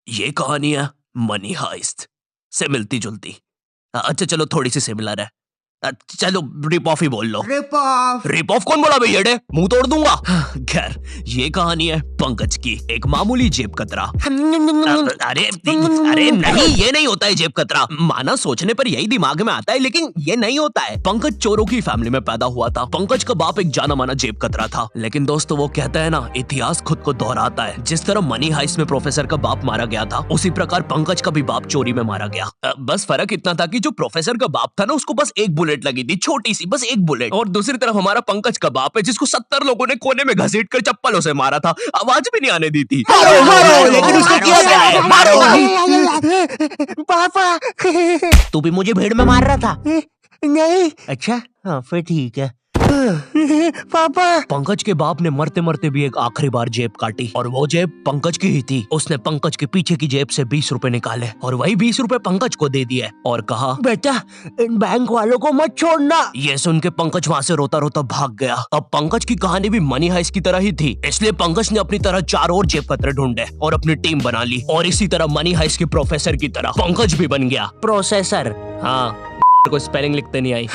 ये कहानी है मनी हाइस्ट से मिलती जुलती। अच्छा चलो थोड़ी सी सिमिलर है। चलो रिप ऑफ ही बोल लो। रिप ऑफ कौन बोला भैया? मुंह तोड़ दूंगा। खैर ये कहानी है पंकज की, एक मामूली जेब कतरा। अरे नहीं, ये नहीं होता है जेब कतरा। माना सोचने पर यही दिमाग में आता है, लेकिन ये नहीं होता है। पंकज चोरों की फैमिली में पैदा हुआ था। पंकज का बाप एक जाना माना जेब कतरा था। लेकिन दोस्तों वो कहता है ना, इतिहास खुद को दोहराता है। जिस तरह मनी हाइस्ट में प्रोफेसर का बाप मारा गया था, उसी प्रकार पंकज का भी बाप चोरी में मारा गया। बस फर्क इतना था कि जो प्रोफेसर का बाप था ना, उसको बस एक बुलेट लगी थी, छोटी सी, बस एक बुलेट। और दूसरी तरफ हमारा पंकज का बाप है, जिसको 70 लोगों ने कोने में घसीट कर चप्पलों से मारा था, आवाज भी नहीं आने दी थी। लेकिन उसने किया क्या है? पापा तू भी मुझे भीड़ में मार रहा था? नहीं। अच्छा हाँ फिर ठीक है। पापा पंकज के बाप ने मरते मरते भी एक आखिरी बार जेब काटी, और वो जेब पंकज की ही थी। उसने पंकज के पीछे की जेब से 20 रुपए निकाले और वही 20 रुपए पंकज को दे दिए और कहा, बेटा इन बैंक वालों को मत छोड़ना। ये सुन के पंकज वहाँ से रोता रोता भाग गया। अब पंकज की कहानी भी मनी हाइस्ट की तरह ही थी, इसलिए पंकज ने अपनी तरह 4 और जेब कतरे ढूंढे और अपनी टीम बना ली। और इसी तरह मनी हाइस्ट के प्रोफेसर की तरह पंकज भी बन गया प्रोसेसर। हाँ को स्पेलिंग लिखते नहीं आई।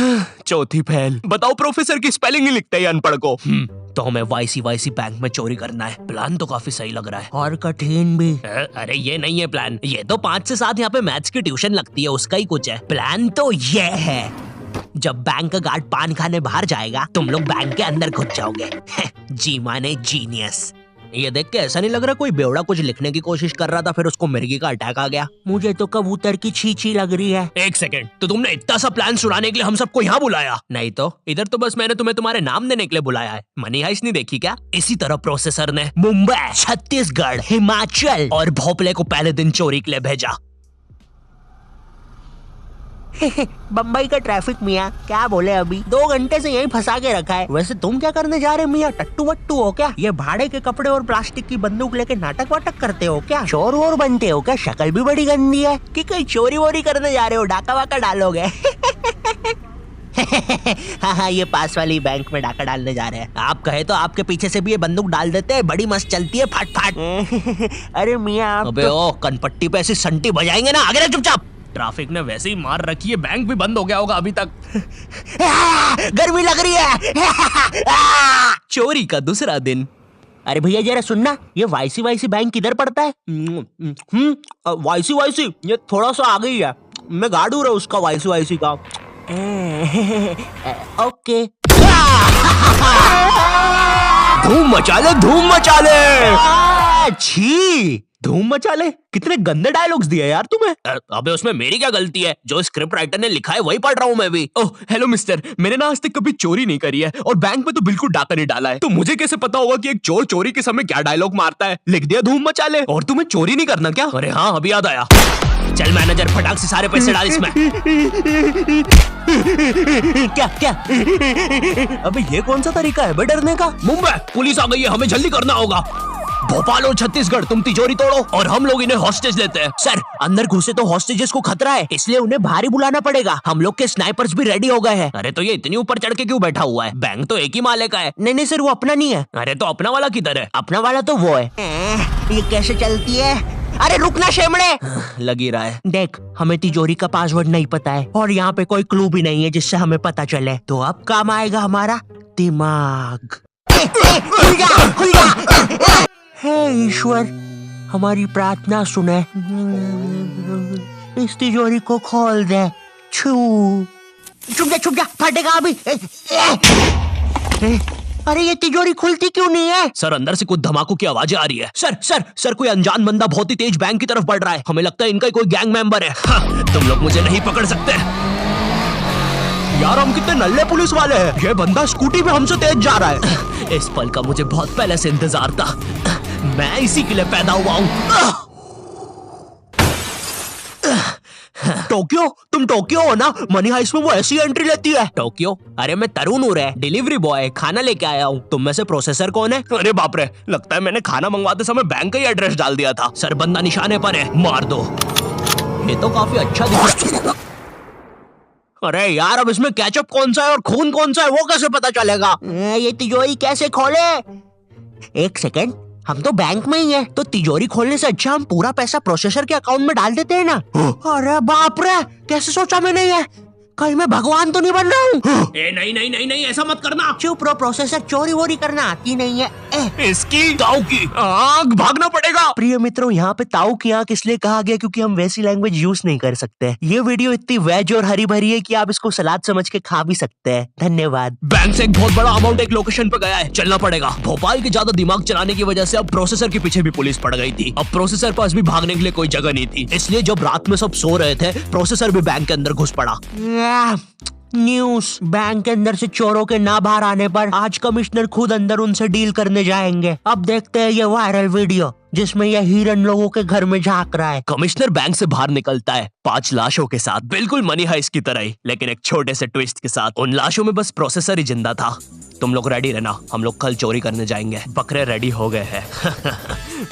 चौथी फैल। बताओ प्रोफेसर की स्पेलिंग ही लिखते हैं अनपढ़ को। तो हमें वाईसी बैंक में चोरी करना है। प्लान तो काफी सही लग रहा है और कठिन भी। अरे ये नहीं है प्लान, ये तो 5 से 7 यहाँ पे मैथ्स की ट्यूशन लगती है, उसका ही कुछ है। प्लान तो ये है, जब बैंक का गार्ड पान खाने बाहर जाएगा, तुम लोग बैंक के अंदर घुस जाओगे। जी माने जीनियस। ये देख के ऐसा नहीं लग रहा कोई बेवड़ा कुछ लिखने की कोशिश कर रहा था, फिर उसको मिर्गी का अटैक आ गया। मुझे तो कबूतर की छींची लग रही है। एक सेकंड, तो तुमने इतना सा प्लान सुनाने के लिए हम सबको यहाँ बुलाया? नहीं तो इधर तो बस मैंने तुम्हें तुम्हारे नाम देने के लिए बुलाया है। मनी हाइस्ट नहीं देखी क्या? इसी तरह प्रोसेसर ने मुंबई, छत्तीसगढ़, हिमाचल और भोपाल को पहले दिन चोरी के लिए भेजा। बम्बई का ट्रैफिक मियाँ, क्या बोले अभी 2 घंटे से यहीं फंसा के रखा है। वैसे तुम क्या करने जा रहे मियाँ? टट्टू वट्टू हो क्या? ये भाड़े के कपड़े और प्लास्टिक की बंदूक लेके नाटक वाटक करते हो क्या? चोर वोर बनते हो क्या? शक्ल भी बड़ी गंदी है। कि कहीं चोरी वोरी करने जा रहे हो, डाका वाका डालोगे? हाँ ये पास वाली बैंक में डाका डालने जा रहे हैं। आप कहे तो आपके पीछे से भी ये बंदूक डाल देते हैं, बड़ी मस्त चलती है, फट फट। अरे मियाँ अबे ओ कनपट्टी पे ऐसी संटी बजाएंगे ना, आगे चुपचाप। ट्रैफिक ने वैसे ही मार रखी है, बैंक भी बंद हो गया होगा अभी तक। गर्मी लग रही है। चोरी का दूसरा दिन। अरे भैया जरा सुनना, ये वाईसी बैंक किधर पड़ता है? वाईसी ये थोड़ा सा आगे ही है। मैं गार्ड हूँ उसका, वाईसी का। ओके। धूम मचा ले। छी, धूम मचा ले। कितने गंदे डायलॉग्स दिए यार तुम्हें। अबे उसमें मेरी क्या गलती है? जो स्क्रिप्ट राइटर ने लिखा है वही पढ़ रहा हूँ मैं भी। ओह हेलो मिस्टर, मैंने ना आज तक कभी चोरी नहीं करी है और बैंक में तो बिल्कुल डाका नहीं डाला है, तो मुझे कैसे पता होगा कि एक चोर चोरी के समय क्या डायलॉग मारता है? लिख दिया धूम मचा ले। और तुम्हें चोरी नहीं करना क्या? अरे हाँ अभी याद आया। चल मैनेजर फटाक से सारे पैसे डाल इसमें। क्या? अबे ये कौन सा तरीका है बे डरने का? मुंबई पुलिस आ गई है, हमें जल्दी करना होगा। भोपाल और छत्तीसगढ़ तुम तिजोरी तोड़ो और हम लोग इन्हें हॉस्टेज लेते हैं। सर अंदर घुसे तो हॉस्टेजेस को खतरा है, इसलिए उन्हें बाहर ही बुलाना पड़ेगा। हम लोग के स्नाइपर्स भी रेडी हो गए हैं। अरे तो ये इतनी ऊपर चढ़ के क्यों बैठा हुआ है? बैंक तो एक ही माले का है। नहीं सर वो अपना नहीं है। अरे तो अपना वाला किधर है? अपना वाला तो वो है। ये कैसे चलती है? अरे रुकना शेमड़े। लगी रहा है। देख हमें तिजोरी का पासवर्ड नहीं पता है और यहाँ पे कोई क्लू भी नहीं है जिससे हमें पता चले, तो अब काम आएगा हमारा दिमाग। खुल जा। हे ईश्वर हमारी प्रार्थना सुने, इस तिजोरी को खोल दे। छुप जा फटेगा अभी। अरे ये तिजोरी खुलती क्यों नहीं है? सर अंदर से कुछ धमाकों की आवाजें आ रही है। सर कोई अनजान बंदा बहुत ही तेज बैंक की तरफ बढ़ रहा है। हमें लगता है इनका कोई गैंग मेंबर है। हाँ, तुम लोग मुझे नहीं पकड़ सकते। यार हम कितने नल्ले पुलिस वाले हैं। ये बंदा स्कूटी पे हमसे तेज जा रहा है। इस पल का मुझे बहुत पहले से इंतजार था, मैं इसी के लिए पैदा हुआ हूँ। टोक्यो, तुम टोक्यो हो ना? मनी हाइस्ट में वो ऐसी एंट्री लेती है। टोक्यो? अरे मैं तरुण हूँ रे, डिलीवरी बॉय, खाना लेके आया हूँ। तुम में से प्रोसेसर कौन है? अरे बाप रे, लगता है मैंने खाना मंगवाते समय बैंक का ही एड्रेस डाल दिया था। सर बंदा निशाने पर है, मार दो। ये तो काफी अच्छा दिख रहा है। अरे यार अब इसमें केचप कौन सा है और खून कौन सा है वो कैसे पता चलेगा? ये तिजोरी कैसे खोले? एक सेकंड, हम तो बैंक में ही है, तो तिजोरी खोलने से अच्छा हम पूरा पैसा प्रोसेसर के अकाउंट में डाल देते हैं ना। अरे बाप रे, कैसे सोचा मैंने ये? कहीं मैं भगवान तो नहीं बन रहा हूँ? नहीं नहीं नहीं नहीं, ऐसा मत करना। चुप रहो, प्रोसेसर चोरी वोरी करना आती नहीं है। इसकी ताऊ की आंख, भागना पड़ेगा। प्रिय मित्रों, यहाँ पे ताऊ की आंख इसलिए कहा गया क्योंकि हम वैसी लैंग्वेज यूज नहीं कर सकते। ये वीडियो इतनी वेज और हरी भरी है कि आप इसको सलाद समझ के खा भी सकते हैं। धन्यवाद। बैंक से एक बहुत बड़ा अमाउंट एक लोकेशन पे गया है, चलना पड़ेगा। भोपाल के ज्यादा दिमाग चलाने की वजह से अब प्रोसेसर के पीछे भी पुलिस पड़ गई थी। अब प्रोसेसर पास भी भागने के लिए कोई जगह नहीं थी, इसलिए जब रात में सब सो रहे थे, प्रोसेसर भी बैंक के अंदर घुस पड़ा। न्यूज़, बैंक के अंदर से चोरों के ना बाहर आने पर आज कमिश्नर खुद अंदर उनसे डील करने जाएंगे। अब देखते हैं ये वायरल वीडियो जिसमें यह हिरन लोगों के घर में झांक रहा है। कमिश्नर बैंक से बाहर निकलता है 5 लाशों के साथ, बिल्कुल मनी हाइस्ट की तरह ही, लेकिन एक छोटे से ट्विस्ट के साथ। उन लाशों में बस प्रोसेसर ही जिंदा था। तुम लोग रेडी रहना, हम लोग कल चोरी करने जाएंगे। बकरे रेडी हो गए हैं।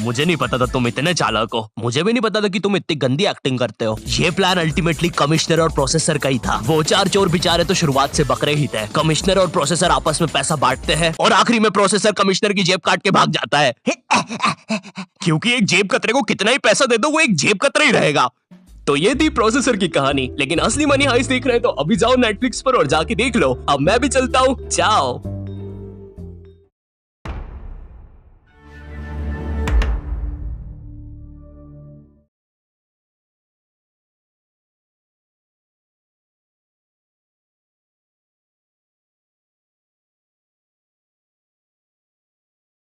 मुझे नहीं पता था तुम इतने चालाक हो, मुझे भी नहीं पता था कि तुम इतनी गंदी एक्टिंग करते हो। ये प्लान अल्टीमेटली कमिश्नर और प्रोसेसर का ही था। वो 4 चोर बेचारे तो शुरुआत से बकरे ही थे। कमिश्नर और प्रोसेसर आपस में पैसा बांटते हैं और आखिरी में प्रोसेसर कमिश्नर की जेब काट के भाग जाता है। क्योंकि एक जेब कतरे को कितना ही पैसा दे दो, वो एक जेब कतरा ही रहेगा। तो ये थी प्रोसेसर की कहानी, लेकिन असली मनी हाइस्ट देख रहे हैं तो अभी जाओ नेटफ्लिक्स पर और जाके देख लो। अब मैं भी चलता हूँ, चाओ।